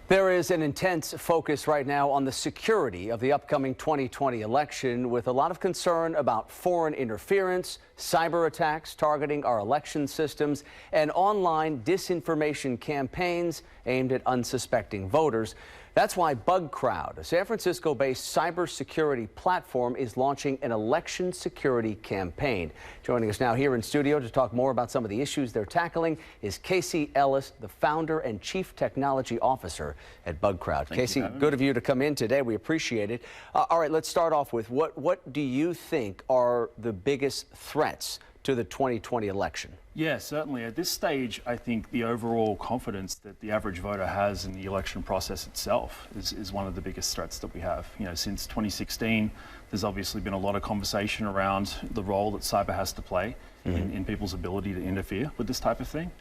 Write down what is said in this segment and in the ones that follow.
There is an intense focus right now on the security of the upcoming 2020 election, with a lot of concern about foreign interference, cyber attacks targeting our election systems, and online disinformation campaigns aimed at unsuspecting voters. That's why Bugcrowd, a San Francisco-based cybersecurity platform, is launching an election security campaign. Joining us now here in studio to talk more about some of the issues they're tackling is Casey Ellis, the founder and chief technology officer at Bugcrowd. Casey, good of you to come in today. We appreciate it. All right, let's start off with what do you think are the biggest threats to the 2020 election? Yeah, certainly. At this stage, I think the overall confidence that the average voter has in the election process itself is one of the biggest threats that we have. You know, since 2016, there's obviously been a lot of conversation around the role that cyber has to play in people's ability to interfere with this type of thing.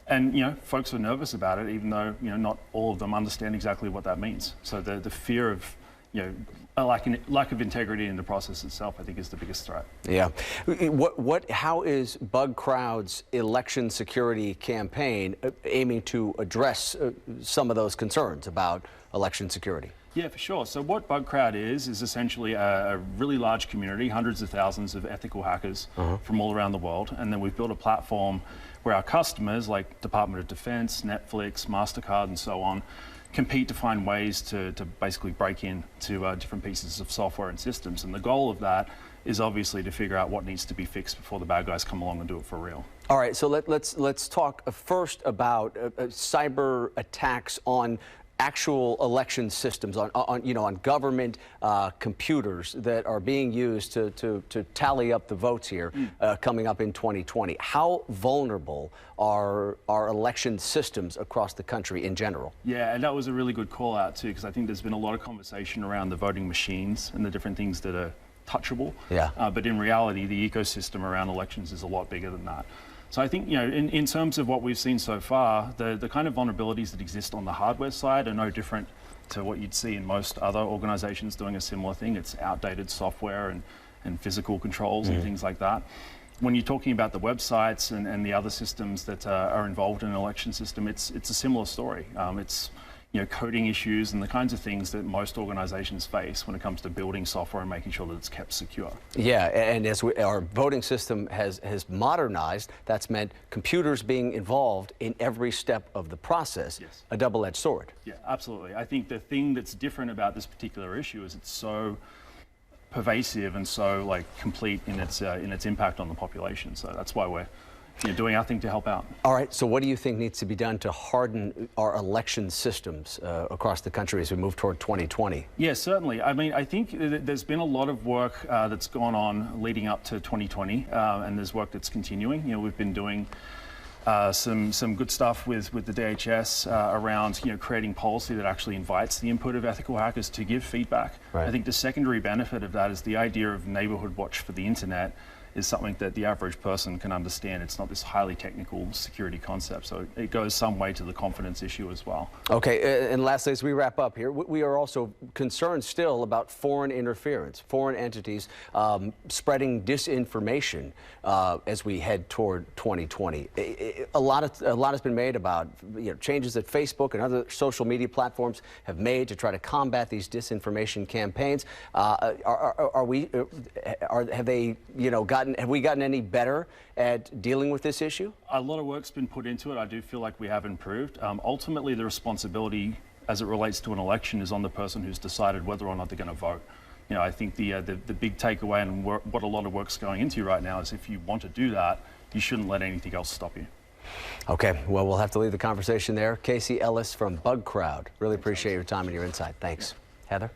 And, you know, folks are nervous about it, even though, you know, not all of them understand exactly what that means. So the fear of, you know, a lack of integrity in the process itself, I think, is the biggest threat. Yeah. How is Bugcrowd's election security campaign aiming to address some of those concerns about election security? Yeah, for sure. So what Bugcrowd is essentially a really large community, hundreds of thousands of ethical hackers from all around the world. And then we've built a platform where our customers, like Department of Defense, Netflix, MasterCard, and so on, compete to find ways to basically break into different pieces of software and systems. And the goal of that is obviously to figure out what needs to be fixed before the bad guys come along and do it for real. All right, so let's talk first about cyber attacks on actual election systems, on government computers that are being used to tally up the votes here coming up in 2020. How vulnerable are our election systems across the country in general? Yeah, and that was a really good call out too, because I think there's been a lot of conversation around the voting machines and the different things that are touchable. Yeah. But in reality, the ecosystem around elections is a lot bigger than that. So I think, you know, in terms of what we've seen so far, the kind of vulnerabilities that exist on the hardware side are no different to what you'd see in most other organizations doing a similar thing. It's outdated software and physical controls and things like that. When you're talking about the websites and the other systems that are involved in an election system, it's a similar story. It's, you know, coding issues and the kinds of things that most organizations face when it comes to building software and making sure that it's kept secure. Yeah, and as our voting system has modernized, that's meant computers being involved in every step of the process. Yes. A double-edged sword. Yeah, absolutely. I think the thing that's different about this particular issue is it's so pervasive and so complete in its impact on the population. So that's why we're doing our thing to help out. All right, so what do you think needs to be done to harden our election systems across the country as we move toward 2020? Yeah, certainly. I mean, I think there's been a lot of work that's gone on leading up to 2020, and there's work that's continuing. You know, we've been doing some good stuff with the DHS around, you know, creating policy that actually invites the input of ethical hackers to give feedback. Right. I think the secondary benefit of that is the idea of neighborhood watch for the internet is something that the average person can understand. It's not this highly technical security concept, so it goes some way to the confidence issue as well. Okay, and lastly, as we wrap up here, we are also concerned still about foreign interference, foreign entities spreading disinformation as we head toward 2020. A lot has been made about, you know, changes that Facebook and other social media platforms have made to try to combat these disinformation campaigns. Have they, you know, have we gotten any better at dealing with this issue? A lot of work's been put into it. I do feel like we have improved. Ultimately, the responsibility as it relates to an election is on the person who's decided whether or not they're going to vote. You know, I think the big takeaway and what a lot of work's going into right now is if you want to do that, you shouldn't let anything else stop you. Okay, well, we'll have to leave the conversation there. Casey Ellis from Bugcrowd. Really appreciate your time and your insight. Thanks. Heather?